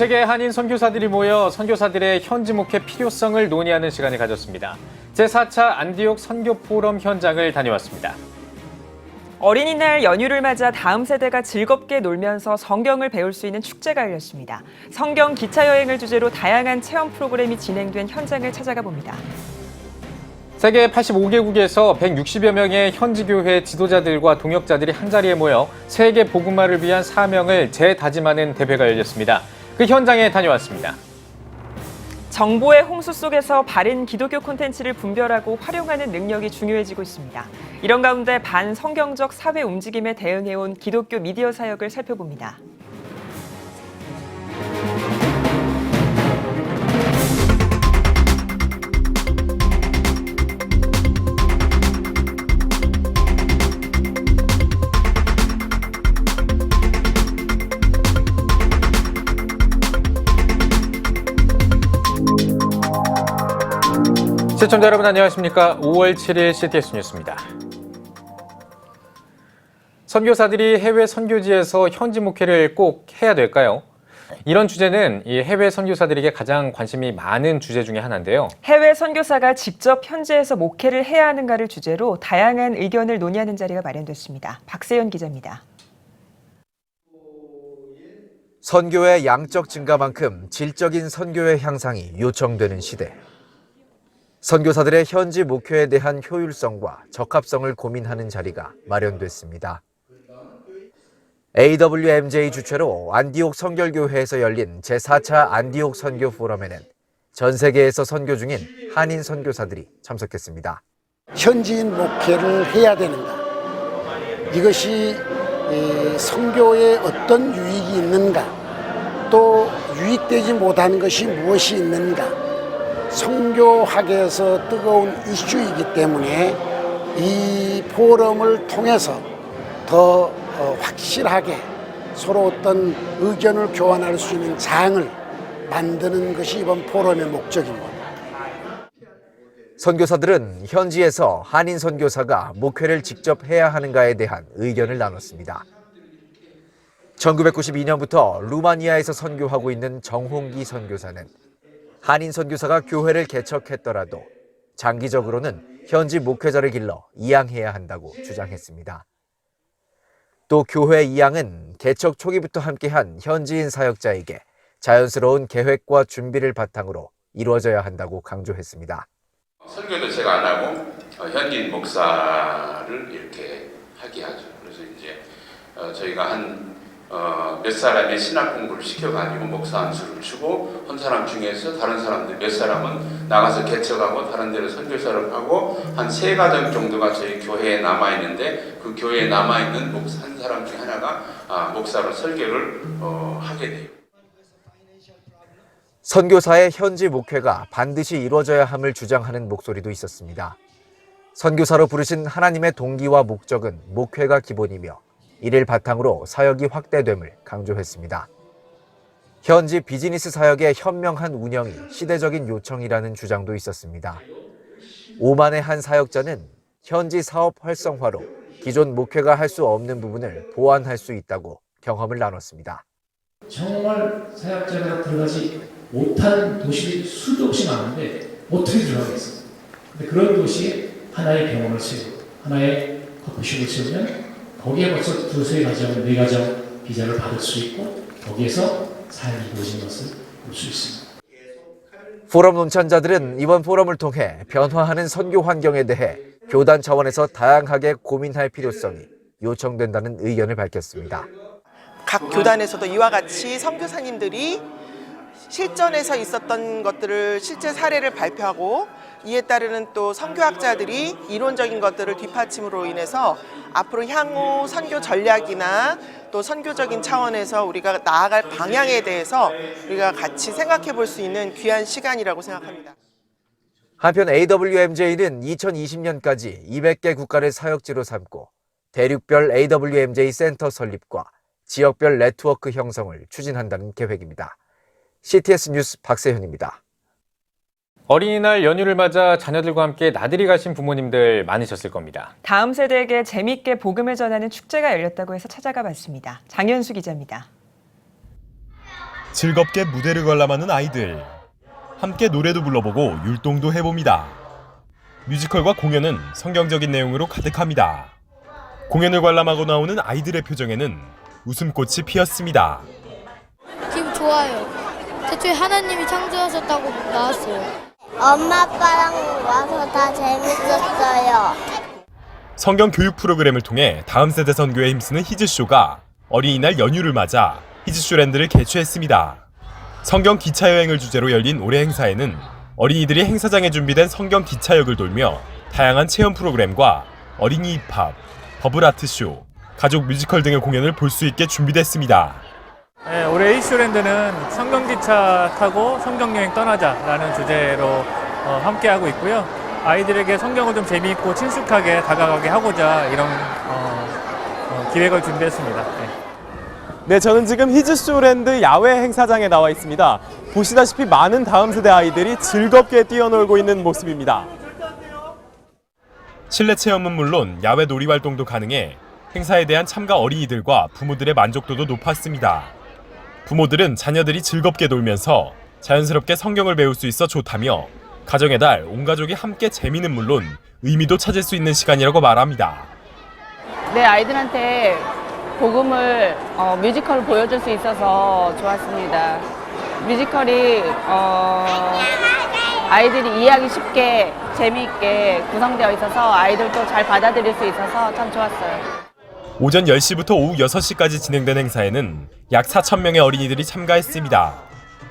세계 한인 선교사들이 모여 선교사들의 현지 목회 필요성을 논의하는 시간을 가졌습니다. 제4차 안디옥 선교 포럼 현장을 다녀왔습니다. 어린이날 연휴를 맞아 다음 세대가 즐겁게 놀면서 성경을 배울 수 있는 축제가 열렸습니다. 성경 기차 여행을 주제로 다양한 체험 프로그램이 진행된 현장을 찾아가 봅니다. 세계 85개국에서 160여 명의 현지 교회 지도자들과 동역자들이 한자리에 모여 세계 복음화를 위한 사명을 재다짐하는 대회가 열렸습니다. 그 현장에 다녀왔습니다. 정보의 홍수 속에서 바른 기독교 콘텐츠를 분별하고 활용하는 능력이 중요해지고 있습니다. 이런 가운데 반성경적 사회 움직임에 대응해온 기독교 미디어 사역을 살펴봅니다. 시청자 여러분 안녕하십니까? 5월 7일 CTS 뉴스입니다. 선교사들이 해외 선교지에서 현지 목회를 꼭 해야 될까요? 이런 주제는 이 해외 선교사들에게 가장 관심이 많은 주제 중에 하나인데요. 해외 선교사가 직접 현지에서 목회를 해야 하는가를 주제로 다양한 의견을 논의하는 자리가 마련됐습니다. 박세연 기자입니다. 선교의 양적 증가만큼 질적인 선교의 향상이 요청되는 시대. 선교사들의 현지 목회에 대한 효율성과 적합성을 고민하는 자리가 마련됐습니다. AWMJ 주최로 안디옥 성결교회에서 열린 제4차 안디옥 선교 포럼에는 전 세계에서 선교 중인 한인 선교사들이 참석했습니다. 현지인 목회를 해야 되는가? 이것이 선교에 어떤 유익이 있는가? 또 유익되지 못하는 것이 무엇이 있는가? 선교학에서 뜨거운 이슈이기 때문에 이 포럼을 통해서 더 확실하게 서로 어떤 의견을 교환할 수 있는 장을 만드는 것이 이번 포럼의 목적입니다. 선교사들은 현지에서 한인 선교사가 목회를 직접 해야 하는가에 대한 의견을 나눴습니다. 1992년부터 루마니아에서 선교하고 있는 정홍기 선교사는 한인 선교사가 교회를 개척했더라도 장기적으로는 현지 목회자를 길러 이양해야 한다고 주장했습니다. 또 교회 이양은 개척 초기부터 함께한 현지인 사역자에게 자연스러운 계획과 준비를 바탕으로 이루어져야 한다고 강조했습니다. 선교도 제가 안 하고 현지인 목사를 이렇게 하게 하죠. 그래서 이제 저희가 몇 사람의 신학 공부를 시켜가지고 목사 안수를 주고 한 사람 중에서 다른 사람들 몇 사람은 나가서 개척하고 다른 데로 선교사를 하고 한 3가정 정도가 저희 교회에 남아있는데 그 교회에 남아있는 목사 한 사람 중 하나가 목사로 설교를 하게 돼요. 선교사의 현지 목회가 반드시 이루어져야 함을 주장하는 목소리도 있었습니다. 선교사로 부르신 하나님의 동기와 목적은 목회가 기본이며 이를 바탕으로 사역이 확대됨을 강조했습니다. 현지 비즈니스 사역의 현명한 운영이 시대적인 요청이라는 주장도 있었습니다. 오만의 한 사역자는 현지 사업 활성화로 기존 목회가 할 수 없는 부분을 보완할 수 있다고 경험을 나눴습니다. 정말 사역자가 들어가지 못한 도시들이 수도 없이 많은데 어떻게 들어가겠어요? 근데 그런 도시에 하나의 병원을 세우고 하나의 커피숍을 세우면 거기에 벌써 2-3가정, 4가정 비자를 받을 수 있고 거기에서 삶이 이루어진 것을 볼 수 있습니다. 포럼 논찬자들은 이번 포럼을 통해 변화하는 선교 환경에 대해 교단 차원에서 다양하게 고민할 필요성이 요청된다는 의견을 밝혔습니다. 각 교단에서도 이와 같이 선교사님들이 실전에서 있었던 것들을 실제 사례를 발표하고 이에 따르는 또 선교학자들이 이론적인 것들을 뒷받침으로 인해서 앞으로 향후 선교 전략이나 또 선교적인 차원에서 우리가 나아갈 방향에 대해서 우리가 같이 생각해 볼 수 있는 귀한 시간이라고 생각합니다. 한편 AWMJ는 2020년까지 200개 국가를 사역지로 삼고 대륙별 AWMJ 센터 설립과 지역별 네트워크 형성을 추진한다는 계획입니다. CTS 뉴스 박세현입니다. 어린이날 연휴를 맞아 자녀들과 함께 나들이 가신 부모님들 많으셨을 겁니다. 다음 세대에게 재미있게 복음을 전하는 축제가 열렸다고 해서 찾아가 봤습니다. 장현수 기자입니다. 즐겁게 무대를 관람하는 아이들. 함께 노래도 불러보고 율동도 해봅니다. 뮤지컬과 공연은 성경적인 내용으로 가득합니다. 공연을 관람하고 나오는 아이들의 표정에는 웃음꽃이 피었습니다. 기분 좋아요. 대초에 하나님이 창조하셨다고 나왔어요. 엄마 아빠랑 와서 다 재밌었어요. 성경 교육 프로그램을 통해 다음 세대 선교에 힘쓰는 히즈쇼가 어린이날 연휴를 맞아 히즈쇼랜드를 개최했습니다. 성경 기차 여행을 주제로 열린 올해 행사에는 어린이들이 행사장에 준비된 성경 기차역을 돌며 다양한 체험 프로그램과 어린이 힙합, 버블 아트쇼, 가족 뮤지컬 등의 공연을 볼 수 있게 준비됐습니다. 네, 올해 히즈쇼랜드는 성경기차 타고 성경여행 떠나자라는 주제로 함께하고 있고요. 아이들에게 성경을 좀 재미있고 친숙하게 다가가게 하고자 이런 기획을 준비했습니다. 네, 저는 지금 히즈쇼랜드 야외 행사장에 나와 있습니다. 보시다시피 많은 다음 세대 아이들이 즐겁게 뛰어놀고 있는 모습입니다. 실내 체험은 물론 야외 놀이 활동도 가능해 행사에 대한 참가 어린이들과 부모들의 만족도도 높았습니다. 부모들은 자녀들이 즐겁게 놀면서 자연스럽게 성경을 배울 수 있어 좋다며 가정의 달 온 가족이 함께 재미는 물론 의미도 찾을 수 있는 시간이라고 말합니다. 내 아이들한테 복음을 뮤지컬을 보여줄 수 있어서 좋았습니다. 뮤지컬이 아이들이 이해하기 쉽게 재미있게 구성되어 있어서 아이들도 잘 받아들일 수 있어서 참 좋았어요. 오전 10시부터 오후 6시까지 진행된 행사에는 약 4,000명의 어린이들이 참가했습니다.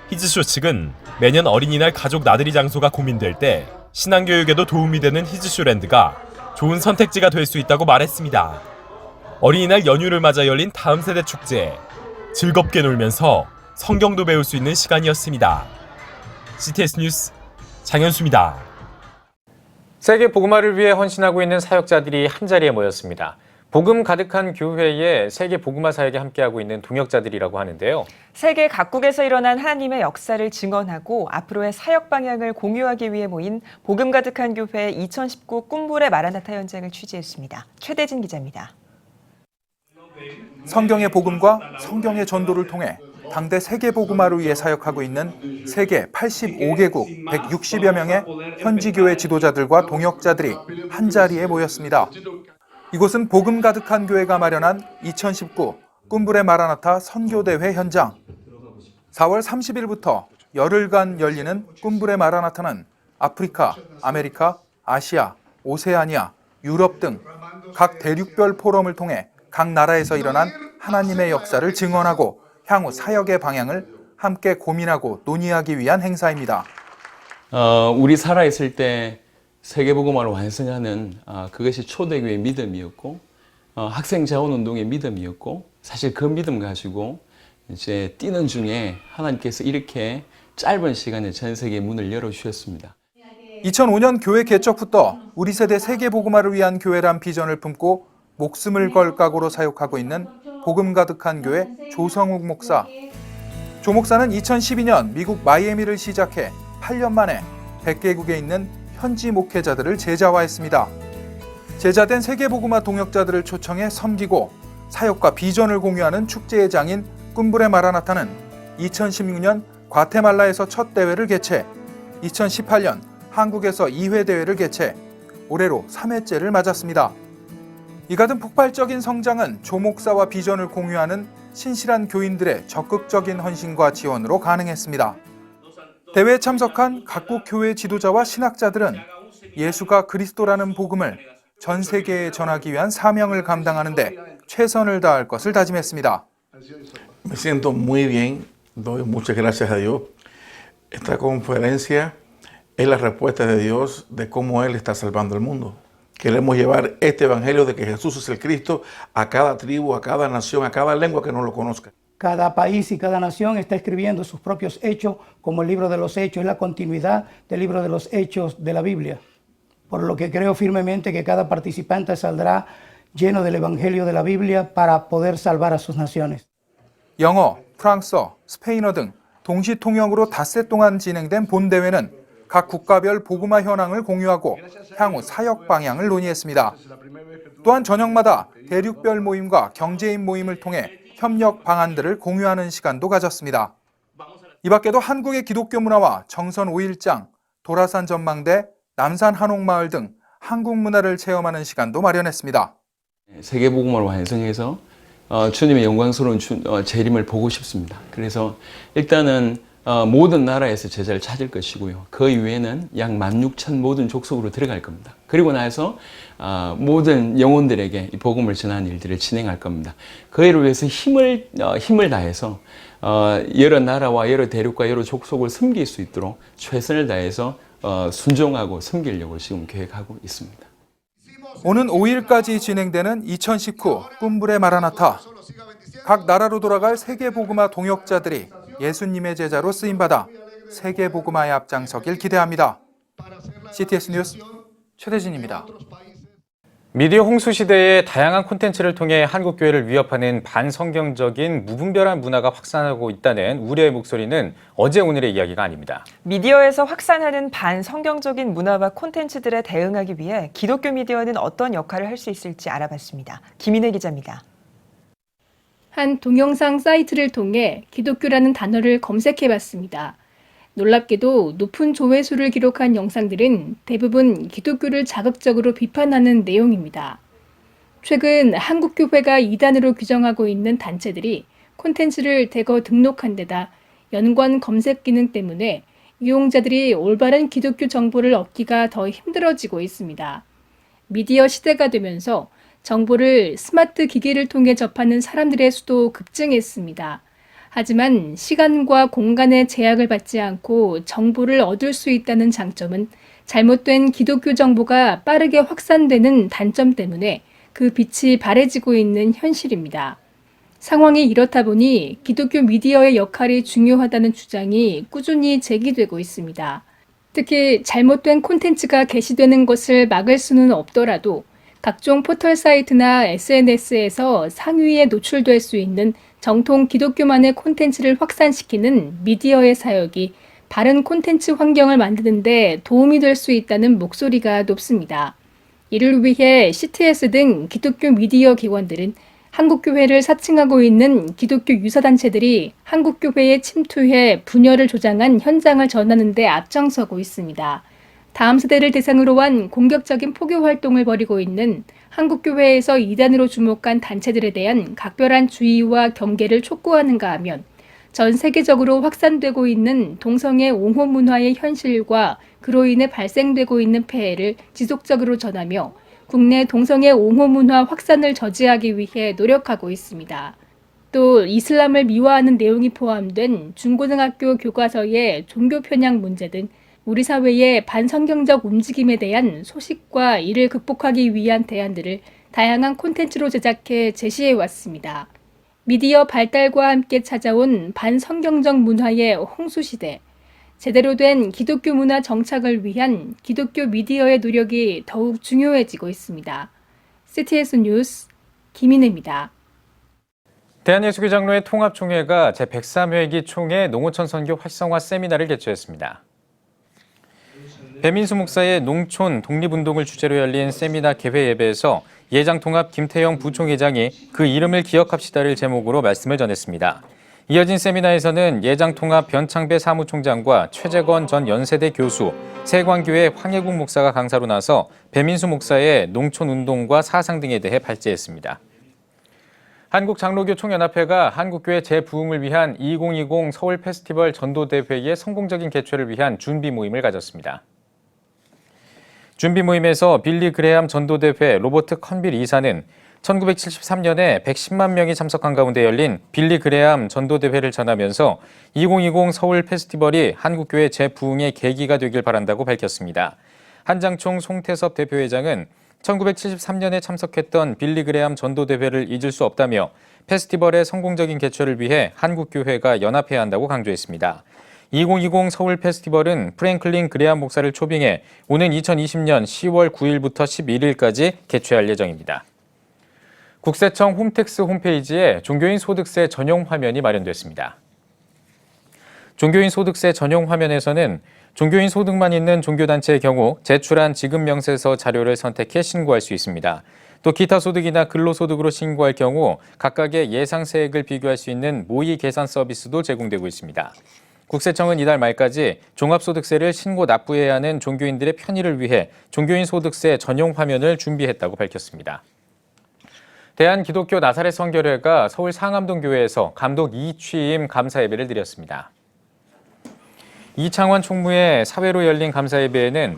히즈쇼 측은 매년 어린이날 가족 나들이 장소가 고민될 때 신앙교육에도 도움이 되는 히즈쇼랜드가 좋은 선택지가 될 수 있다고 말했습니다. 어린이날 연휴를 맞아 열린 다음 세대 축제. 즐겁게 놀면서 성경도 배울 수 있는 시간이었습니다. CTS 뉴스 장현수입니다. 세계 복음화를 위해 헌신하고 있는 사역자들이 한자리에 모였습니다. 복음 가득한 교회에 세계 복음화 사역에 함께하고 있는 동역자들이라고 하는데요. 세계 각국에서 일어난 하나님의 역사를 증언하고 앞으로의 사역 방향을 공유하기 위해 모인 복음 가득한 교회 2019 꿈불의 마라나타 현장을 취재했습니다. 최대진 기자입니다. 성경의 복음과 성경의 전도를 통해 당대 세계 복음화를 위해 사역하고 있는 세계 85개국 160여 명의 현지 교회 지도자들과 동역자들이 한자리에 모였습니다. 이곳은 복음 가득한 교회가 마련한 2019 꿈불의 마라나타 선교대회 현장. 4월 30일부터 열흘간 열리는 꿈불의 마라나타는 아프리카, 아메리카, 아시아, 오세아니아, 유럽 등 각 대륙별 포럼을 통해 각 나라에서 일어난 하나님의 역사를 증언하고 향후 사역의 방향을 함께 고민하고 논의하기 위한 행사입니다. 우리 살아있을 때 세계복음화를 완성하는 그것이 초대교회의 믿음이었고 학생 자원운동의 믿음이었고 사실 그 믿음 가지고 이제 뛰는 중에 하나님께서 이렇게 짧은 시간에 전 세계의 문을 열어주셨습니다. 2005년 교회 개척부터 우리 세대 세계복음화를 위한 교회란 비전을 품고 목숨을 걸 각오로 사역하고 있는 복음 가득한 교회 조성욱 목사. 조 목사는 2012년 미국 마이애미를 시작해 8년 만에 100개국에 있는 현지 목회자들을 제자화했습니다. 제자된 세계복음화 동역자들을 초청해 섬기고 사역과 비전을 공유하는 축제의 장인 꿈불의 마라나타는 2016년 과테말라에서 첫 대회를 개최, 2018년 한국에서 2회 대회를 개최, 올해로 3회째를 맞았습니다. 이 같은 폭발적인 성장은 조 목사와 비전을 공유하는 신실한 교인들의 적극적인 헌신과 지원으로 가능했습니다. 대회에 참석한 각국 교회 지도자와 신학자들은 예수가 그리스도라는 복음을 전 세계에 전하기 위한 사명을 감당하는 데 최선을 다할 것을 다짐했습니다. Me siento muy bien, doy muchas gracias a Dios. Esta conferencia es la respuesta de Dios de cómo Él está salvando el mundo. Queremos llevar este evangelio de que Jesús es el Cristo a cada tribu, a cada nación, a cada lengua que no lo conozca. Cada país y cada nación está escribiendo sus propios hechos, como el libro de los hechos es la continuidad del libro de los hechos de la Biblia. Por lo que creo firmemente que cada participante saldrá lleno del evangelio de la Biblia para poder salvar a sus naciones. 영어, 프랑스어, 스페인어 등 동시 통역으로 닷새 동안 진행된 본 대회는 각 국가별 복음화 현황을 공유하고 향후 사역 방향을 논의했습니다. 또한 저녁마다 대륙별 모임과 경제인 모임을 통해 협력 방안들을 공유하는 시간도 가졌습니다. 이 밖에도 한국의 기독교 문화와 정선 5일장, 도라산 전망대, 남산 한옥마을 등 한국 문화를 체험하는 시간도 마련했습니다. 세계복음화를 완성해서 주님의 영광스러운 재림을 보고 싶습니다. 그래서 일단은 모든 나라에서 제자를 찾을 것이고요. 그 이후에는 약 16,000 모든 족속으로 들어갈 겁니다. 그리고 나서 모든 영혼들에게 이 복음을 전하는 일들을 진행할 겁니다. 그 일을 위해서 힘을 다해서 여러 나라와 여러 대륙과 여러 족속을 섬길 수 있도록 최선을 다해서 순종하고 섬기려고 지금 계획하고 있습니다. 오는 5일까지 진행되는 2019 꿈불의 마라나타. 각 나라로 돌아갈 세계복음화 동역자들이 예수님의 제자로 쓰임받아 세계복음화에 앞장서길 기대합니다. CTS 뉴스 최대진입니다. 미디어 홍수 시대의 다양한 콘텐츠를 통해 한국교회를 위협하는 반성경적인 무분별한 문화가 확산하고 있다는 우려의 목소리는 어제 오늘의 이야기가 아닙니다. 미디어에서 확산하는 반성경적인 문화와 콘텐츠들에 대응하기 위해 기독교 미디어는 어떤 역할을 할 수 있을지 알아봤습니다. 김인혜 기자입니다. 한 동영상 사이트를 통해 기독교라는 단어를 검색해봤습니다. 놀랍게도 높은 조회수를 기록한 영상들은 대부분 기독교를 자극적으로 비판하는 내용입니다. 최근 한국교회가 이단으로 규정하고 있는 단체들이 콘텐츠를 대거 등록한 데다 연관 검색 기능 때문에 이용자들이 올바른 기독교 정보를 얻기가 더 힘들어지고 있습니다. 미디어 시대가 되면서 정보를 스마트 기기를 통해 접하는 사람들의 수도 급증했습니다. 하지만 시간과 공간의 제약을 받지 않고 정보를 얻을 수 있다는 장점은 잘못된 기독교 정보가 빠르게 확산되는 단점 때문에 그 빛이 바래지고 있는 현실입니다. 상황이 이렇다 보니 기독교 미디어의 역할이 중요하다는 주장이 꾸준히 제기되고 있습니다. 특히 잘못된 콘텐츠가 게시되는 것을 막을 수는 없더라도 각종 포털 사이트나 SNS에서 상위에 노출될 수 있는 정통 기독교만의 콘텐츠를 확산시키는 미디어의 사역이 바른 콘텐츠 환경을 만드는 데 도움이 될 수 있다는 목소리가 높습니다. 이를 위해 CTS 등 기독교 미디어 기관들은 한국교회를 사칭하고 있는 기독교 유사단체들이 한국교회에 침투해 분열을 조장한 현장을 전하는 데 앞장서고 있습니다. 다음 세대를 대상으로 한 공격적인 포교 활동을 벌이고 있는 한국교회에서 이단으로 주목한 단체들에 대한 각별한 주의와 경계를 촉구하는가 하면 전 세계적으로 확산되고 있는 동성애 옹호 문화의 현실과 그로 인해 발생되고 있는 폐해를 지속적으로 전하며 국내 동성애 옹호 문화 확산을 저지하기 위해 노력하고 있습니다. 또 이슬람을 미화하는 내용이 포함된 중고등학교 교과서의 종교 편향 문제 등 우리 사회의 반성경적 움직임에 대한 소식과 이를 극복하기 위한 대안들을 다양한 콘텐츠로 제작해 제시해 왔습니다. 미디어 발달과 함께 찾아온 반성경적 문화의 홍수시대, 제대로 된 기독교 문화 정착을 위한 기독교 미디어의 노력이 더욱 중요해지고 있습니다. CTS 뉴스 김인혜입니다. 대한예수교 장로회 통합총회가 제103회기 총회 농어촌 선교 활성화 세미나를 개최했습니다. 배민수 목사의 농촌 독립운동을 주제로 열린 세미나 개회 예배에서 예장통합 김태영 부총회장이 그 이름을 기억합시다를 제목으로 말씀을 전했습니다. 이어진 세미나에서는 예장통합 변창배 사무총장과 최재건 전 연세대 교수, 세광교회 황혜국 목사가 강사로 나서 배민수 목사의 농촌운동과 사상 등에 대해 발제했습니다. 한국장로교 총연합회가 한국교회 재부흥을 위한 2020 서울 페스티벌 전도대회의 성공적인 개최를 위한 준비 모임을 가졌습니다. 준비 모임에서 빌리 그레함 전도대회 로버트 컨빌 이사는 1973년에 110만 명이 참석한 가운데 열린 빌리 그레함 전도대회를 전하면서 2020 서울 페스티벌이 한국교회 재부흥의 계기가 되길 바란다고 밝혔습니다. 한장총 송태섭 대표회장은 1973년에 참석했던 빌리 그레함 전도대회를 잊을 수 없다며 페스티벌의 성공적인 개최를 위해 한국교회가 연합해야 한다고 강조했습니다. 2020 서울 페스티벌은 프랭클린 그레함 목사를 초빙해 오는 2020년 10월 9일부터 11일까지 개최할 예정입니다. 국세청 홈택스 홈페이지에 종교인 소득세 전용 화면이 마련됐습니다. 종교인 소득세 전용 화면에서는 종교인 소득만 있는 종교단체의 경우 제출한 지급명세서 자료를 선택해 신고할 수 있습니다. 또 기타 소득이나 근로소득으로 신고할 경우 각각의 예상세액을 비교할 수 있는 모의 계산 서비스도 제공되고 있습니다. 국세청은 이달 말까지 종합소득세를 신고 납부해야 하는 종교인들의 편의를 위해 종교인 소득세 전용 화면을 준비했다고 밝혔습니다. 대한기독교 나사렛 성결회가 서울 상암동 교회에서 감독 2취임 감사 예배를 드렸습니다. 이창원 총무의 사회로 열린 감사 예배에는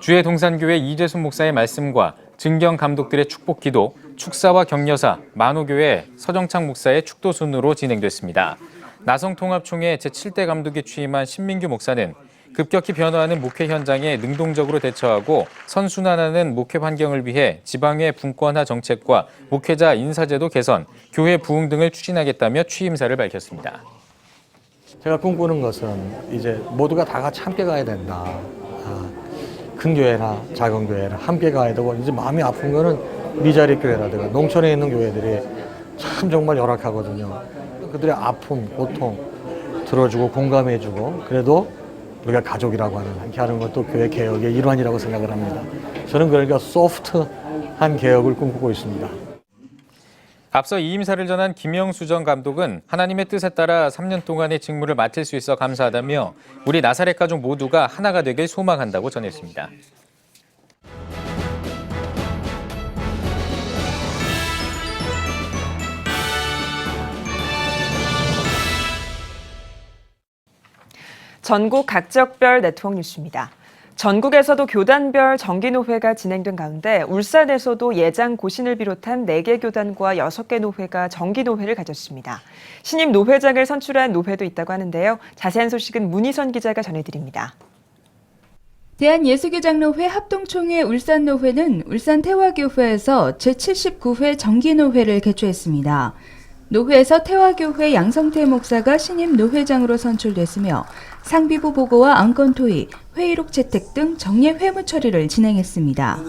주의 동산교회 이재순 목사의 말씀과 증경 감독들의 축복기도, 축사와 격려사, 만호교회 서정창 목사의 축도순으로 진행됐습니다. 나성통합총회 제7대 감독에 취임한 신민규 목사는 급격히 변화하는 목회 현장에 능동적으로 대처하고 선순환하는 목회 환경을 위해 지방의 분권화 정책과 목회자 인사제도 개선, 교회 부흥 등을 추진하겠다며 취임사를 밝혔습니다. 제가 꿈꾸는 것은 이제 모두가 다 같이 함께 가야 된다. 큰 교회나 작은 교회나 함께 가야 되고, 이제 마음이 아픈 거는 미자리 교회라든가 농촌에 있는 교회들이 참 정말 열악하거든요. 그들의 아픔, 고통 들어주고 공감해주고, 그래도 우리가 가족이라고 하는 것도 교회 개혁의 일환이라고 생각을 합니다. 저는 그러니까 소프트한 개혁을 꿈꾸고 있습니다. 앞서 이 임사를 전한 김영수 전 감독은 하나님의 뜻에 따라 3년 동안의 직무를 맡을 수 있어 감사하다며 우리 나사렛 가족 모두가 하나가 되길 소망한다고 전했습니다. 전국 각적별 네트워크 뉴스입니다. 전국에서도 교단별 정기노회가 진행된 가운데 울산에서도 예장 고신을 비롯한 4개 교단과 6개 노회가 정기노회를 가졌습니다. 신임 노회장을 선출한 노회도 있다고 하는데요. 자세한 소식은 문희선 기자가 전해드립니다. 대한예수교장로회 합동총회 울산노회는 울산태화교회에서 제79회 정기노회를 개최했습니다. 노회에서 태화교회 양성태 목사가 신임 노회장으로 선출됐으며 상비부 보고와 안건 토의, 회의록 채택 등 정례 회무 처리를 진행했습니다.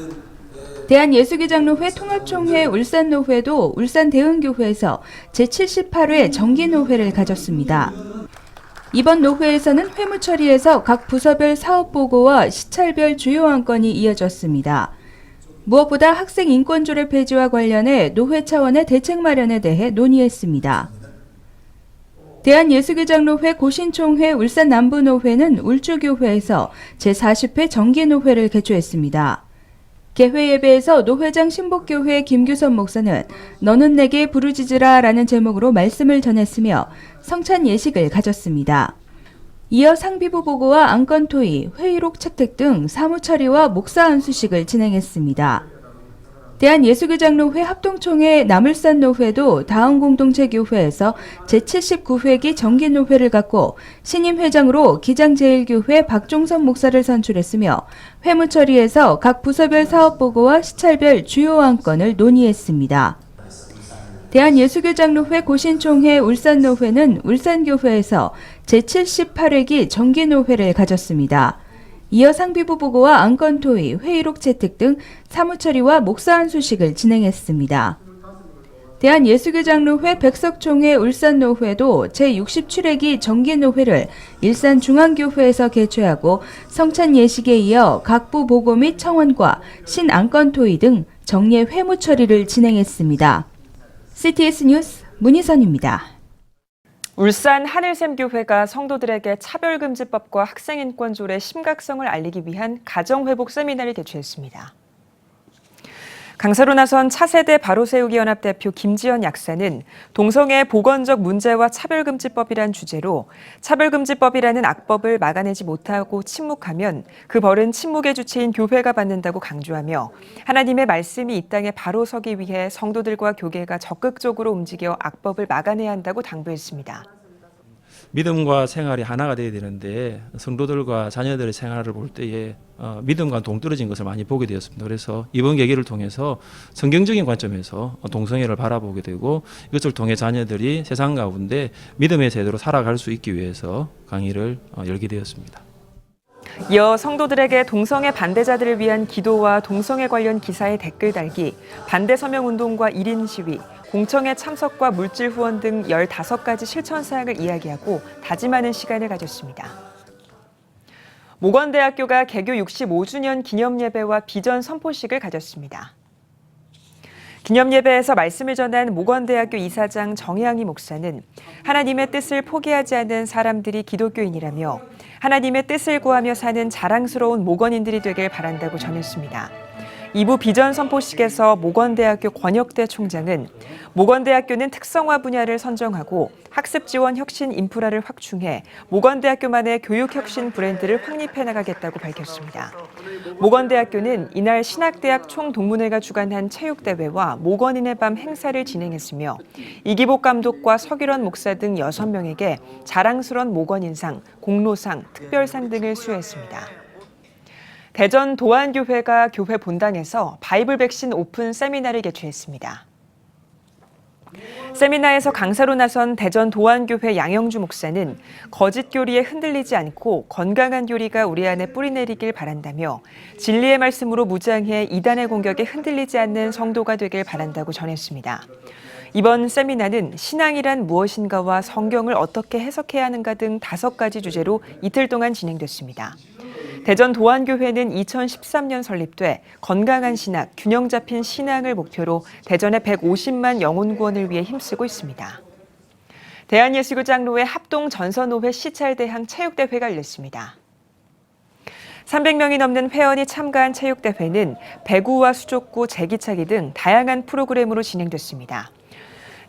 대한예수교장로회 통합총회 울산노회도 울산대흥교회에서 제78회 정기노회를 가졌습니다. 이번 노회에서는 회무 처리에서 각 부서별 사업 보고와 시찰별 주요 안건이 이어졌습니다. 무엇보다 학생 인권조례 폐지와 관련해 노회 차원의 대책 마련에 대해 논의했습니다. 대한예수교장로회 고신총회 울산남부노회는 울주교회에서 제40회 정기노회를 개최했습니다. 개회 예배에서 노회장 신복교회 김규선 목사는 너는 내게 부르짖으라 라는 제목으로 말씀을 전했으며 성찬 예식을 가졌습니다. 이어 상비부 보고와 안건 토의, 회의록 채택 등 사무처리와 목사 안수식을 진행했습니다. 대한예수교장로회 합동총회 남울산노회도 다운공동체교회에서 제79회기 정기노회를 갖고 신임 회장으로 기장제일교회 박종선 목사를 선출했으며 회무처리에서 각 부서별 사업보고와 시찰별 주요 안건을 논의했습니다. 대한예수교장로회 고신총회 울산노회는 울산교회에서 제78회기 정기노회를 가졌습니다. 이어 상비부 보고와 안건 토의, 회의록 채택 등 사무처리와 목사 안수식을 진행했습니다. 대한예수교장로회 백석총회 울산노회도 제67회기 정기노회를 일산중앙교회에서 개최하고 성찬 예식에 이어 각부 보고 및 청원과 신안건 토의 등 정례 회무 처리를 진행했습니다. CTS 뉴스 문희선입니다. 울산 하늘샘교회가 성도들에게 차별금지법과 학생인권조례 심각성을 알리기 위한 가정회복 세미나를 개최했습니다. 강사로 나선 차세대 바로세우기 연합 대표 김지연 약사는 동성애 보건적 문제와 차별금지법이란 주제로 차별금지법이라는 악법을 막아내지 못하고 침묵하면 그 벌은 침묵의 주체인 교회가 받는다고 강조하며 하나님의 말씀이 이 땅에 바로 서기 위해 성도들과 교계가 적극적으로 움직여 악법을 막아내야 한다고 당부했습니다. 믿음과 생활이 하나가 돼야 되는데 성도들과 자녀들의 생활을 볼 때에 믿음과 동떨어진 것을 많이 보게 되었습니다. 그래서 이번 계기를 통해서 성경적인 관점에서 동성애를 바라보게 되고 이것을 통해 자녀들이 세상 가운데 믿음의 제대로 살아갈 수 있기 위해서 강의를 열게 되었습니다. 이어 성도들에게 동성애 반대자들을 위한 기도와 동성애 관련 기사의 댓글 달기, 반대 서명 운동과 1인 시위, 공청회 참석과 물질 후원 등 15가지 실천 사항을 이야기하고 다짐하는 시간을 가졌습니다. 모건대학교가 개교 65주년 기념 예배와 비전 선포식을 가졌습니다. 기념 예배에서 말씀을 전한 목원대학교 이사장 정혜양이 목사는 하나님의 뜻을 포기하지 않는 사람들이 기독교인이라며 하나님의 뜻을 구하며 사는 자랑스러운 목원인들이 되길 바란다고 전했습니다. 2부 비전 선포식에서 목원대학교 권혁대 총장은 목원대학교는 특성화 분야를 선정하고 학습 지원 혁신 인프라를 확충해 목원대학교만의 교육 혁신 브랜드를 확립해 나가겠다고 밝혔습니다. 목원대학교는 이날 신학대학 총동문회가 주관한 체육대회와 목원인의 밤 행사를 진행했으며 이기복 감독과 서기련 목사 등 6명에게 자랑스러운 목원인상, 공로상, 특별상 등을 수여했습니다. 대전 도안교회가 교회 본당에서 바이블 백신 오픈 세미나를 개최했습니다. 세미나에서 강사로 나선 대전 도안교회 양영주 목사는 거짓 교리에 흔들리지 않고 건강한 교리가 우리 안에 뿌리내리길 바란다며 진리의 말씀으로 무장해 이단의 공격에 흔들리지 않는 성도가 되길 바란다고 전했습니다. 이번 세미나는 신앙이란 무엇인가와 성경을 어떻게 해석해야 하는가 등 5가지 주제로 이틀 동안 진행됐습니다. 대전 도안교회는 2013년 설립돼 건강한 신학, 균형 잡힌 신앙을 목표로 대전의 150만 영혼 구원을 위해 힘쓰고 있습니다. 대한예수교장로회 합동전선오회 시찰대항 체육대회가 열렸습니다. 300명이 넘는 회원이 참가한 체육대회는 배구와 수족구, 제기차기 등 다양한 프로그램으로 진행됐습니다.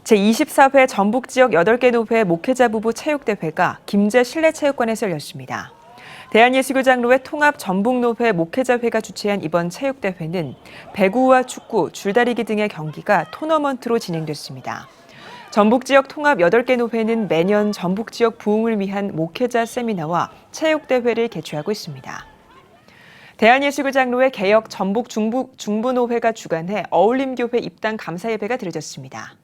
제24회 전북지역 8개 노회 목회자 부부 체육대회가 김제 실내체육관에서 열렸습니다. 대한예수교장로회 통합 전북노회 목회자회가 주최한 이번 체육대회는 배구와 축구, 줄다리기 등의 경기가 토너먼트로 진행됐습니다. 전북지역 통합 8개 노회는 매년 전북지역 부흥을 위한 목회자 세미나와 체육대회를 개최하고 있습니다. 대한예수교장로회 개혁 전북 중부노회가 주관해 어울림교회 입당 감사예배가 드려졌습니다.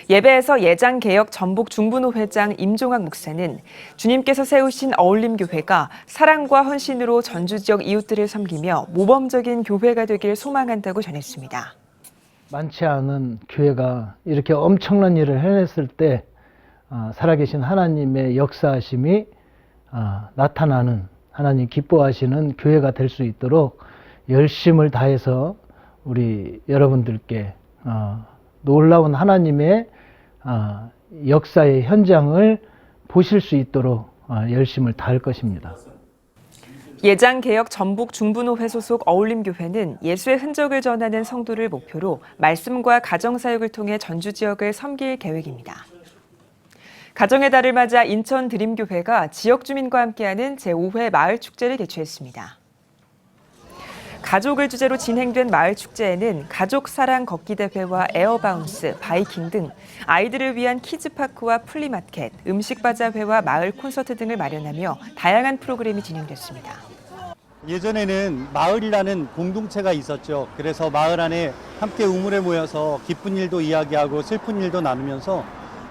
예배에서 예장개혁 전북 중부노회장 임종학 목사는 주님께서 세우신 어울림교회가 사랑과 헌신으로 전주 지역 이웃들을 섬기며 모범적인 교회가 되길 소망한다고 전했습니다. 많지 않은 교회가 이렇게 엄청난 일을 해냈을 때 살아계신 하나님의 역사하심이 나타나는 하나님 기뻐하시는 교회가 될 수 있도록 열심을 다해서 우리 여러분들께 놀라운 하나님의 역사의 현장을 보실 수 있도록 열심을 다할 것입니다. 예장개혁 전북 중부노회 소속 어울림교회는 예수의 흔적을 전하는 성도를 목표로 말씀과 가정사역을 통해 전주 지역을 섬길 계획입니다. 가정의 달을 맞아 인천 드림교회가 지역 주민과 함께하는 제5회 마을축제를 개최했습니다. 가족을 주제로 진행된 마을축제에는 가족 사랑 걷기 대회와 에어바운스, 바이킹 등 아이들을 위한 키즈파크와 플리마켓, 음식바자회와 마을 콘서트 등을 마련하며 다양한 프로그램이 진행됐습니다. 예전에는 마을이라는 공동체가 있었죠. 그래서 마을 안에 함께 우물에 모여서 기쁜 일도 이야기하고 슬픈 일도 나누면서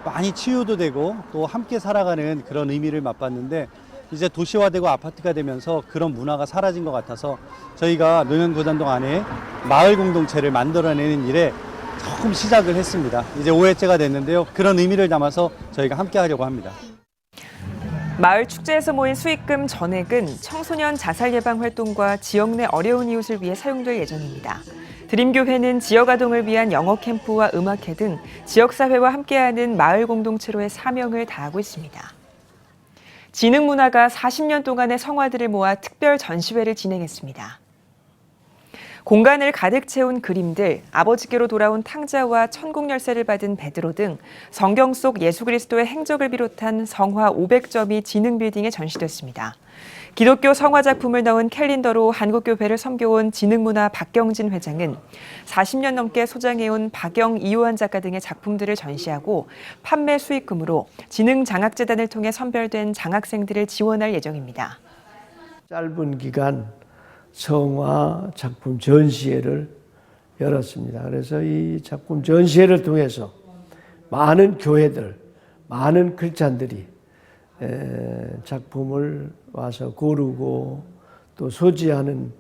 많이 치유도 되고 또 함께 살아가는 그런 의미를 맛봤는데 이제 도시화되고 아파트가 되면서 그런 문화가 사라진 것 같아서 저희가 노년고단동 안에 마을 공동체를 만들어내는 일에 조금 시작을 했습니다. 이제 5회째가 됐는데요. 그런 의미를 담아서 저희가 함께 하려고 합니다. 마을 축제에서 모인 수익금 전액은 청소년 자살 예방 활동과 지역 내 어려운 이웃을 위해 사용될 예정입니다. 드림교회는 지역 아동을 위한 영어 캠프와 음악회 등 지역사회와 함께하는 마을 공동체로의 사명을 다하고 있습니다. 진흥문화가 40년 동안의 성화들을 모아 특별 전시회를 진행했습니다. 공간을 가득 채운 그림들, 아버지께로 돌아온 탕자와 천국 열쇠를 받은 베드로 등 성경 속 예수 그리스도의 행적을 비롯한 성화 500점이 진흥빌딩에 전시됐습니다. 기독교 성화 작품을 넣은 캘린더로 한국교회를 섬겨온 진흥문화 박경진 회장은 40년 넘게 소장해온 박영, 이호한 작가 등의 작품들을 전시하고 판매 수익금으로 진흥장학재단을 통해 선별된 장학생들을 지원할 예정입니다. 짧은 기간 성화 작품 전시회를 열었습니다. 그래서 이 작품 전시회를 통해서 많은 교회들, 많은 크리스찬들이 작품을 와서 고르고 또 소지하는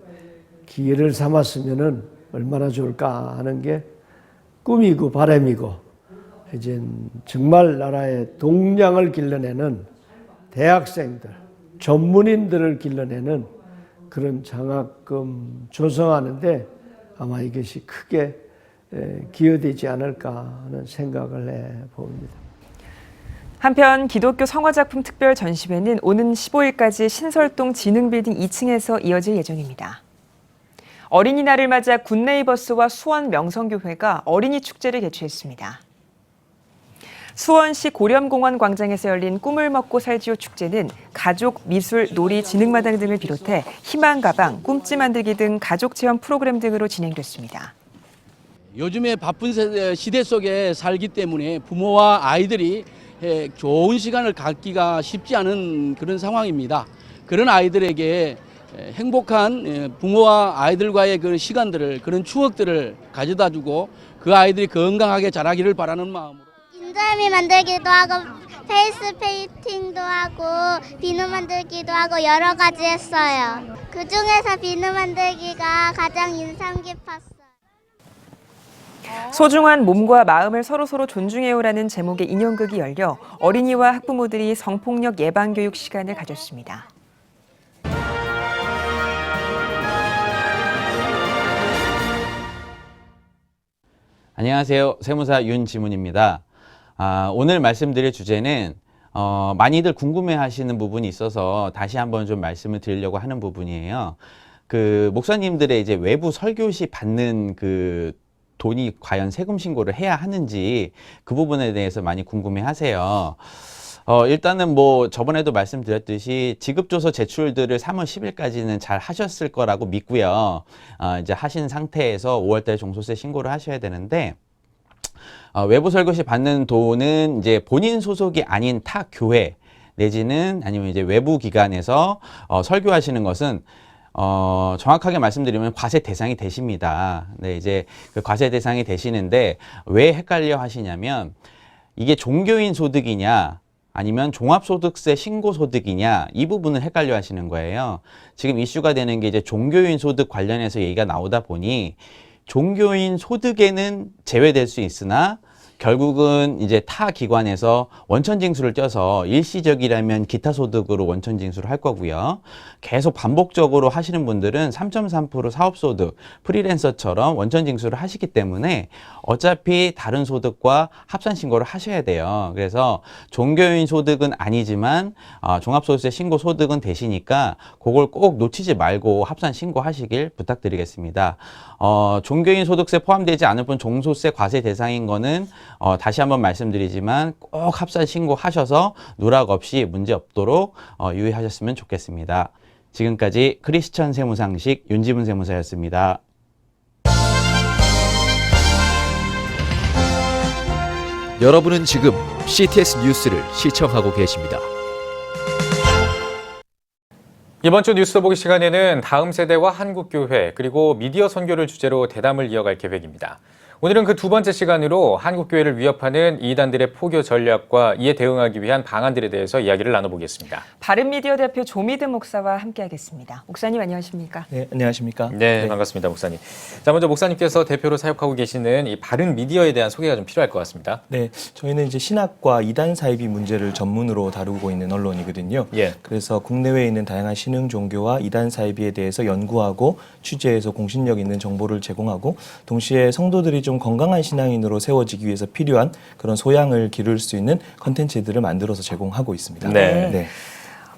기회를 삼았으면 얼마나 좋을까 하는 게 꿈이고 바람이고, 이제 정말 나라의 동량을 길러내는 대학생들, 전문인들을 길러내는 그런 장학금 조성하는데 아마 이것이 크게 기여되지 않을까 하는 생각을 해봅니다. 한편 기독교 성화작품 특별 전시회는 오는 15일까지 신설동 진흥빌딩 2층에서 이어질 예정입니다. 어린이날을 맞아 굿네이버스와 수원 명성교회가 어린이 축제를 개최했습니다. 수원시 고렴공원 광장에서 열린 꿈을 먹고 살지요 축제는 가족, 미술, 놀이, 진흥마당 등을 비롯해 희망가방, 꿈지 만들기 등 가족 체험 프로그램 등으로 진행됐습니다. 요즘에 바쁜 시대 속에 살기 때문에 부모와 아이들이 좋은 시간을 갖기가 쉽지 않은 그런 상황입니다. 그런 아이들에게 행복한 부모와 아이들과의 그런 시간들을, 그런 추억들을 가져다 주고 그 아이들이 건강하게 자라기를 바라는 마음으로 인절미 만들기도 하고 페이스 페인팅도 하고 비누 만들기도 하고 여러 가지 했어요. 그중에서 비누 만들기가 가장 인상 깊었어요. 소중한 몸과 마음을 서로서로 존중해요라는 제목의 인형극이 열려 어린이와 학부모들이 성폭력 예방교육 시간을 가졌습니다. 안녕하세요. 세무사 윤지문입니다. 오늘 말씀드릴 주제는 많이들 궁금해하시는 부분이 있어서 다시 한번 좀 말씀을 드리려고 하는 부분이에요. 그 목사님들의 이제 외부 설교 시 받는 그 돈이 과연 세금 신고를 해야 하는지 그 부분에 대해서 많이 궁금해하세요. 일단은 뭐 저번에도 말씀드렸듯이 지급조서 제출들을 3월 10일까지는 잘 하셨을 거라고 믿고요. 이제 하신 상태에서 5월달에 종소세 신고를 하셔야 되는데 외부 설교 시 받는 돈은 이제 본인 소속이 아닌 타 교회 내지는 아니면 이제 외부 기관에서 설교하시는 것은 정확하게 말씀드리면 과세 대상이 되십니다. 네, 이제 그 과세 대상이 되시는데 왜 헷갈려 하시냐면 이게 종교인 소득이냐 아니면 종합소득세 신고소득이냐 이 부분을 헷갈려 하시는 거예요. 지금 이슈가 되는 게 이제 종교인 소득 관련해서 얘기가 나오다 보니 종교인 소득에는 제외될 수 있으나 결국은 이제 타 기관에서 원천징수를 떼서 일시적이라면 기타 소득으로 원천징수를 할 거고요. 계속 반복적으로 하시는 분들은 3.3% 사업소득, 프리랜서처럼 원천징수를 하시기 때문에 어차피 다른 소득과 합산신고를 하셔야 돼요. 그래서 종교인 소득은 아니지만 종합소득세 신고 소득은 되시니까 그걸 꼭 놓치지 말고 합산신고하시길 부탁드리겠습니다. 종교인 소득세 포함되지 않을 뿐 종소세 과세 대상인 거는 다시 한번 말씀드리지만 꼭 합산 신고하셔서 누락 없이 문제 없도록 유의하셨으면 좋겠습니다. 지금까지 크리스천 세무상식 윤지문 세무사였습니다. 여러분은 지금 CTS 뉴스를 시청하고 계십니다. 이번 주 뉴스 보기 시간에는 다음 세대와 한국교회 그리고 미디어 선교를 주제로 대담을 이어갈 계획입니다. 오늘은 그 두 번째 시간으로 한국교회를 위협하는 이단들의 포교 전략과 이에 대응하기 위한 방안들에 대해서 이야기를 나눠보겠습니다. 바른미디어 대표 조미드 목사와 함께하겠습니다. 목사님 안녕하십니까? 네, 안녕하십니까? 네, 반갑습니다, 목사님. 자, 먼저 목사님께서 대표로 사역하고 계시는 이 바른미디어에 대한 소개가 좀 필요할 것 같습니다. 네, 저희는 이제 신학과 이단 사이비 문제를 전문으로 다루고 있는 언론이거든요. 예. 그래서 국내외에 있는 다양한 신흥 종교와 이단 사이비에 대해서 연구하고 취재해서 공신력 있는 정보를 제공하고 동시에 성도들이 좀 건강한 신앙인으로 세워지기 위해서 필요한 그런 소양을 기를 수 있는 컨텐츠들을 만들어서 제공하고 있습니다. 네. 네.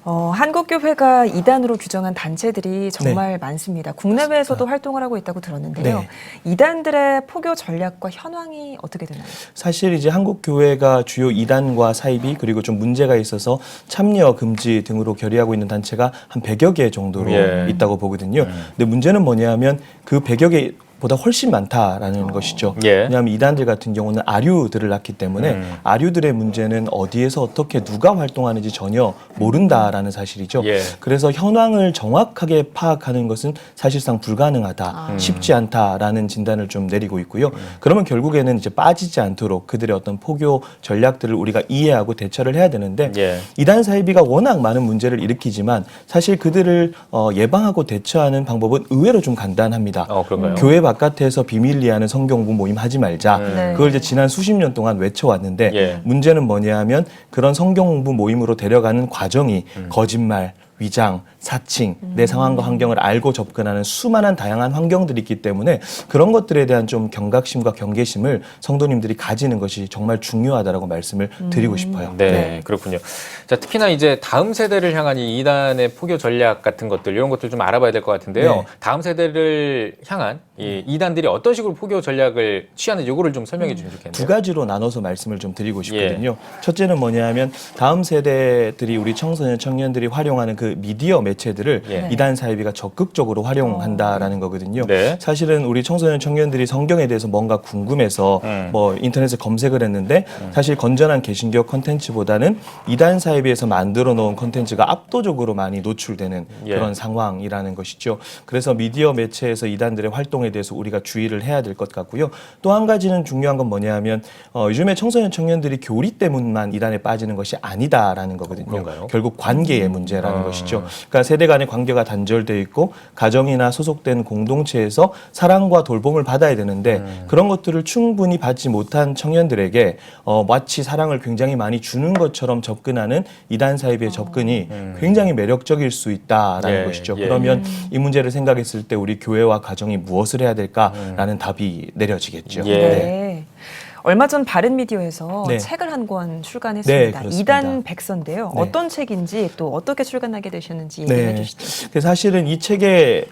한국교회가 이단으로 규정한 단체들이 정말 많습니다. 국내외에서도 활동을 하고 있다고 들었는데요. 네. 이단들의 포교 전략과 현황이 어떻게 되나요? 사실 이제 한국교회가 주요 이단과 사이비 그리고 좀 문제가 있어서 참여 금지 등으로 결의하고 있는 단체가 한 100여 개 정도로 있다고 보거든요. 근데 문제는 뭐냐면 그 100여 개 보다 훨씬 많다라는 것이죠. 왜냐하면 이단들 같은 경우는 아류들을 낳기 때문에 아류들의 문제는 어디에서 어떻게 누가 활동하는지 전혀 모른다라는 사실이죠. 그래서 현황을 정확하게 파악하는 것은 사실상 불가능하다, 쉽지 않다라는 진단을 좀 내리고 있고요. 그러면 결국에는 이제 빠지지 않도록 그들의 어떤 포교 전략들을 우리가 이해하고 대처를 해야 되는데 이단 사이비가 워낙 많은 문제를 일으키지만 사실 그들을 예방하고 대처하는 방법은 의외로 좀 간단합니다. 그런가요? 교회 바깥에서 비밀리에 하는 성경공부 모임 하지 말자. 그걸 이제 지난 수십 년 동안 외쳐왔는데 문제는 뭐냐 하면 그런 성경공부 모임으로 데려가는 과정이 거짓말, 위장, 사칭, 내 상황과 환경을 알고 접근하는 수많은 다양한 환경들이 있기 때문에 그런 것들에 대한 좀 경각심과 경계심을 성도님들이 가지는 것이 정말 중요하다라고 말씀을 드리고 싶어요. 네, 그렇군요. 자, 특히나 이제 다음 세대를 향한 이 이단의 포교 전략 같은 것들 이런 것들 좀 알아봐야 될 것 같은데요. 네. 다음 세대를 향한 이 이단들이 어떤 식으로 포교 전략을 취하는지 이거를 좀 설명해 주시면 좋겠네요. 두 가지로 나눠서 말씀을 좀 드리고 싶거든요. 첫째는 뭐냐면 다음 세대들이 우리 청소년 청년들이 활용하는 그 미디어 매체들을 이단 사이비가 적극적으로 활용한다라는 거거든요. 사실은 우리 청소년 청년들이 성경에 대해서 뭔가 궁금해서 뭐 인터넷에 검색을 했는데 사실 건전한 개신교 콘텐츠보다는 이단 사이비에서 만들어 놓은 콘텐츠가 압도적으로 많이 노출되는 그런 상황이라는 것이죠. 그래서 미디어 매체에서 이단들의 활동에 대해서 우리가 주의를 해야 될 것 같고요. 또 한 가지는 중요한 건 뭐냐면 요즘에 청소년 청년들이 교리 때문만 이단에 빠지는 것이 아니다라는 거거든요. 그런가요? 결국 관계의 문제라는 것이죠. 그러니까 세대 간의 관계가 단절돼 있고 가정이나 소속된 공동체에서 사랑과 돌봄을 받아야 되는데 그런 것들을 충분히 받지 못한 청년들에게 마치 사랑을 굉장히 많이 주는 것처럼 접근하는 이단 사이비의 접근이 굉장히 매력적일 수 있다라는 것이죠. 그러면 이 문제를 생각했을 때 우리 교회와 가정이 무엇을 해야 될까라는 답이 내려지겠죠. 네. 얼마 전 바른미디어에서 네. 책을 한 권 출간했습니다. 네, 이단 백서인데요. 네. 어떤 책인지 또 어떻게 출간하게 되셨는지 얘기해 네. 주시죠. 사실은 이 책을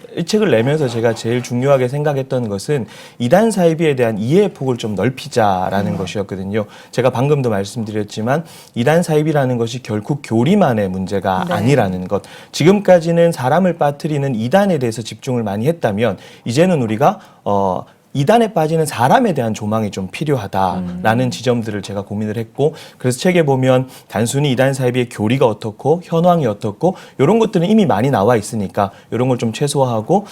내면서 제가 제일 중요하게 생각했던 것은 이단 사이비에 대한 이해의 폭을 좀 넓히자라는 것이었거든요. 제가 방금도 말씀드렸지만 이단 사이비라는 것이 결국 교리만의 문제가 아니라는 것. 지금까지는 사람을 빠뜨리는 이단에 대해서 집중을 많이 했다면 이제는 우리가 이단에 빠지는 사람에 대한 조망이 좀 필요하다라는 지점들을 제가 고민을 했고 그래서 책에 보면 단순히 이단 사이비의 교리가 어떻고 현황이 어떻고 이런 것들은 이미 많이 나와 있으니까 이런 걸 좀 최소화하고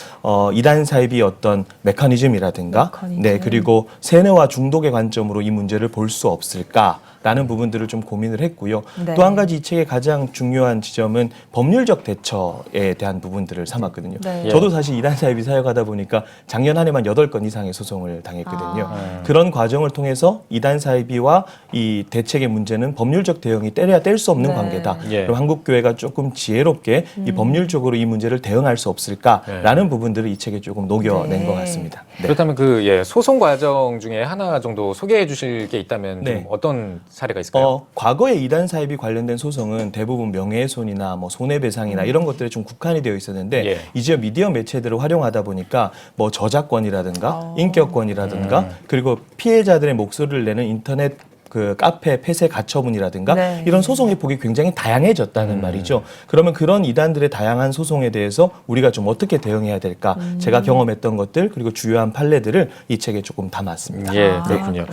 이단 사이비의 어떤 메커니즘이라든가 네 그리고 세뇌와 중독의 관점으로 이 문제를 볼 수 없을까 라는 부분들을 좀 고민을 했고요. 네. 또 한 가지 이 책의 가장 중요한 지점은 법률적 대처에 대한 부분들을 삼았거든요. 네. 저도 사실 이단 사이비 사역하다 보니까 작년 한 해만 8건 이상의 소송을 당했거든요. 그런 과정을 통해서 이단 사이비와 이 대책의 문제는 법률적 대응이 때려야 뗄 수 없는 관계다. 그리고 한국 교회가 조금 지혜롭게 이 법률적으로 이 문제를 대응할 수 없을까라는 부분들을 이 책에 조금 녹여낸 것 같습니다. 네. 그렇다면 그 소송 과정 중에 하나 정도 소개해 주실 게 있다면 좀 어떤 사례가 있을까요? 과거에 이단 사이비 관련된 소송은 대부분 명예훼손이나 뭐 손해배상이나 이런 것들에 좀 국한이 되어 있었는데 이제 미디어 매체들을 활용하다 보니까 뭐 저작권이라든가 인격권이라든가 그리고 피해자들의 목소리를 내는 인터넷 그 카페 폐쇄 가처분이라든가 이런 소송의 폭이 굉장히 다양해졌다는 말이죠. 그러면 그런 이단들의 다양한 소송에 대해서 우리가 좀 어떻게 대응해야 될까? 제가 경험했던 것들 그리고 주요한 판례들을 이 책에 조금 담았습니다. 그렇군요.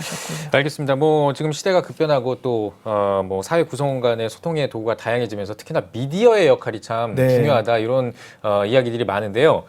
알겠습니다. 뭐 지금 시대가 급변하고 또 뭐 사회 구성원 간의 소통의 도구가 다양해지면서 특히나 미디어의 역할이 참 중요하다 이런 이야기들이 많은데요.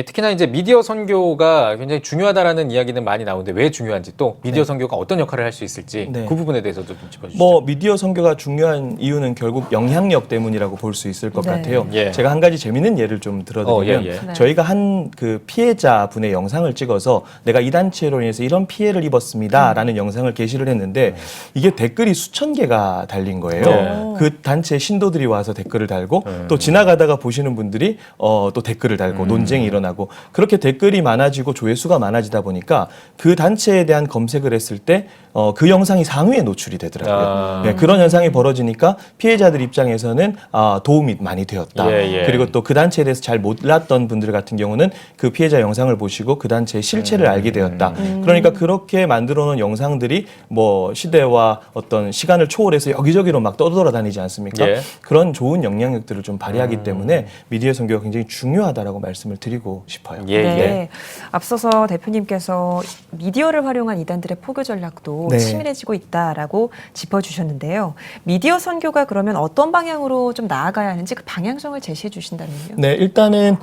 특히나 이제 미디어 선교가 굉장히 중요하다라는 이야기는 많이 나오는데 왜 중요한지 또 미디어 선교가 어떤 역할을 할 수 있을지 그 부분에 대해서도 좀 짚어주시죠. 뭐 미디어 선교가 중요한 이유는 결국 영향력 때문이라고 볼 수 있을 것 같아요. 제가 한 가지 재미있는 예를 좀 들어드리면 저희가 한 그 피해자분의 영상을 찍어서 내가 이 단체로 인해서 이런 피해를 입었습니다라는 영상을 게시를 했는데 이게 댓글이 수천 개가 달린 거예요. 그 단체 신도들이 와서 댓글을 달고 또 지나가다가 보시는 분들이 또 댓글을 달고 논쟁이 일어나고 그렇게 댓글이 많아지고 조회수가 많아지다 보니까 그 단체에 대한 검색을 했을 때 그 영상이 상위에 노출이 되더라고요. 네, 그런 현상이 벌어지니까 피해자들 입장에서는 도움이 많이 되었다. 그리고 또 그 단체에 대해서 잘 몰랐던 분들 같은 경우는 그 피해자 영상을 보시고 그 단체의 실체를 알게 되었다. 그러니까 그렇게 만들어 놓은 영상들이 뭐 시대와 어떤 시간을 초월해서 여기저기로 막 떠돌아다니지 않습니까? 그런 좋은 영향력들을 좀 발휘하기 때문에 미디어 선교가 굉장히 중요하다라고 말씀을 드리고 싶어요. 앞서서 대표님께서 미디어를 활용한 이단들의 포교 전략도 치밀해지고 있다라고 짚어주셨는데요. 미디어 선교가 그러면 어떤 방향으로 좀 나아가야 하는지 그 방향성을 제시해 주신다면요. 네, 일단은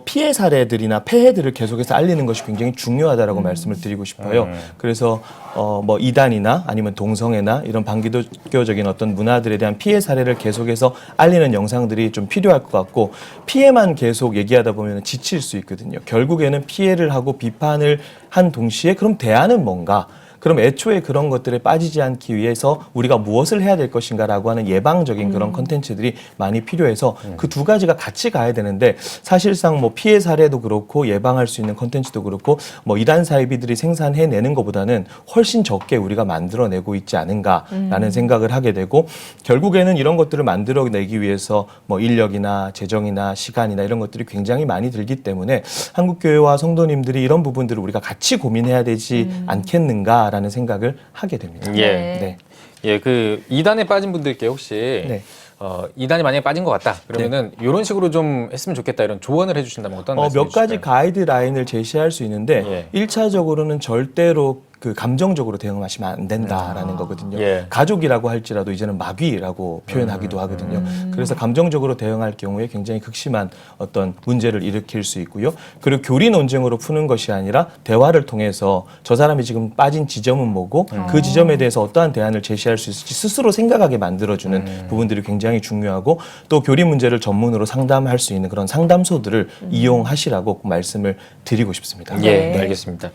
피해 사례들이나 폐해들을 계속해서 알리는 것이 굉장히 중요하다라고 말씀을 드리고 싶어요. 그래서 뭐 이단이나 아니면 동성애나 이런 반기독교적인 어떤 문화들에 대한 피해 사례를 계속해서 알리는 영상들이 좀 필요할 것 같고 피해만 계속 얘기하다 보면 지칠 수 있거든요. 결국에는 피해를 하고 비판을 한 동시에 그럼 대안은 뭔가? 그럼 애초에 그런 것들에 빠지지 않기 위해서 우리가 무엇을 해야 될 것인가라고 하는 예방적인 그런 콘텐츠들이 많이 필요해서 그 두 가지가 같이 가야 되는데 사실상 뭐 피해 사례도 그렇고 예방할 수 있는 콘텐츠도 그렇고 뭐 이단 사이비들이 생산해내는 것보다는 훨씬 적게 우리가 만들어내고 있지 않은가라는 생각을 하게 되고 결국에는 이런 것들을 만들어내기 위해서 뭐 인력이나 재정이나 시간이나 이런 것들이 굉장히 많이 들기 때문에 한국교회와 성도님들이 이런 부분들을 우리가 같이 고민해야 되지 않겠는가라는 생각을 하게 됩니다. 예. 네. 예, 그 이단에 빠진 분들께 혹시 네. 이단이 만약에 빠진 것 같다. 그러면은 이런 식으로 좀 했으면 좋겠다. 이런 조언을 해주신다면 어떤 말씀을 몇 가지 가이드라인을 제시할 수 있는데 예. 1차적으로는 절대로 그 감정적으로 대응하시면 안 된다라는 거거든요. 예. 가족이라고 할지라도 이제는 마귀라고 표현하기도 하거든요. 그래서 감정적으로 대응할 경우에 굉장히 극심한 어떤 문제를 일으킬 수 있고요. 그리고 교리 논쟁으로 푸는 것이 아니라 대화를 통해서 저 사람이 지금 빠진 지점은 뭐고 그 지점에 대해서 어떠한 대안을 제시할 수 있을지 스스로 생각하게 만들어주는 부분들이 굉장히 중요하고 또 교리 문제를 전문으로 상담할 수 있는 그런 상담소들을 이용하시라고 말씀을 드리고 싶습니다. 예, 네, 알겠습니다.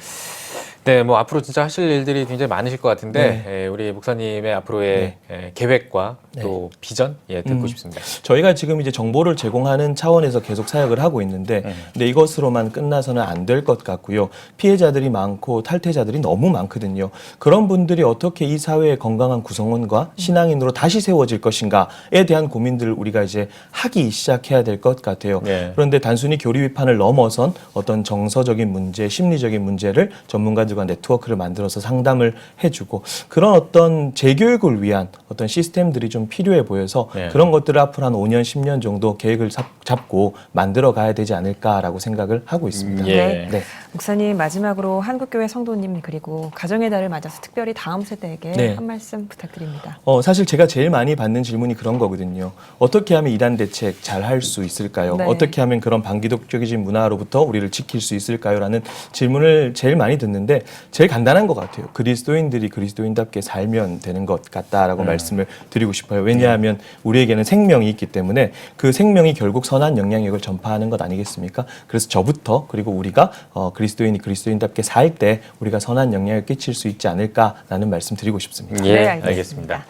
네, 뭐 앞으로 진짜 하실 일들이 굉장히 많으실 것 같은데 예, 우리 목사님의 앞으로의 계획과 또 비전 듣고 싶습니다. 저희가 지금 이제 정보를 제공하는 차원에서 계속 사역을 하고 있는데 근데 이것으로만 끝나서는 안 될 것 같고요. 피해자들이 많고 탈퇴자들이 너무 많거든요. 그런 분들이 어떻게 이 사회의 건강한 구성원과 신앙인으로 다시 세워질 것인가에 대한 고민들을 우리가 이제 하기 시작해야 될 것 같아요. 그런데 단순히 교리 비판을 넘어선 어떤 정서적인 문제, 심리적인 문제를 전문가들과 네트워크를 만들어서 상담을 해주고 그런 어떤 재교육을 위한 어떤 시스템들이 좀 필요해 보여서 그런 것들을 앞으로 한 5년, 10년 정도 계획을 잡고 만들어 가야 되지 않을까라고 생각을 하고 있습니다. 네. 목사님 마지막으로 한국교회 성도님 그리고 가정의 달을 맞아서 특별히 다음 세대에게 한 말씀 부탁드립니다. 사실 제가 제일 많이 받는 질문이 그런 거거든요. 어떻게 하면 이단 대책 잘 할 수 있을까요? 어떻게 하면 그런 반기독적인 문화로부터 우리를 지킬 수 있을까요? 라는 질문을 제일 많이 듣는데 제일 간단한 것 같아요. 그리스도인들이 그리스도인답게 살면 되는 것 같다라고 말씀을 드리고 싶어요. 왜냐하면 우리에게는 생명이 있기 때문에 그 생명이 결국 선한 영향력을 전파하는 것 아니겠습니까? 그래서 저부터 그리고 우리가 그리스도인이 그리스도인답게 살 때 우리가 선한 영향을 끼칠 수 있지 않을까라는 말씀 드리고 싶습니다. 예, 알겠습니다.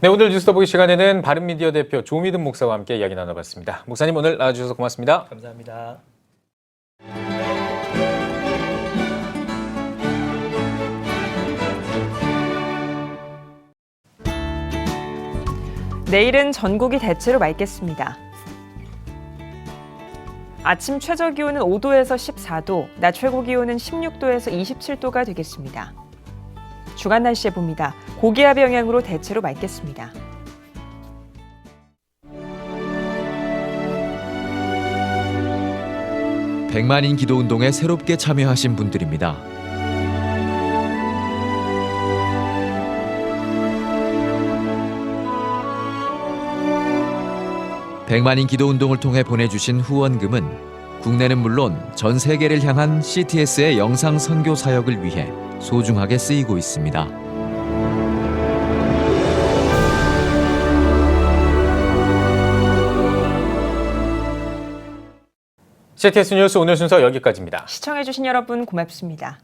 네, 오늘 뉴스 더보기 시간에는 바른미디어 대표 조미든 목사와 함께 이야기 나눠봤습니다. 목사님 오늘 나와주셔서 고맙습니다. 감사합니다. 내일은 전국이 대체로 맑겠습니다. 아침 최저 기온은 5도에서 14도, 낮 최고 기온은 16도에서 27도가 되겠습니다. 주간 날씨 봅니다. 고기압 영향으로 대체로 맑겠습니다. 백만인 기도운동에 새롭게 참여하신 분들입니다. 백만인 기도운동을 통해 보내주신 후원금은 국내는 물론 전 세계를 향한 CTS의 영상 선교 사역을 위해 소중하게 쓰이고 있습니다. CTS 뉴스 오늘 순서 여기까지입니다. 시청해주신 여러분 고맙습니다.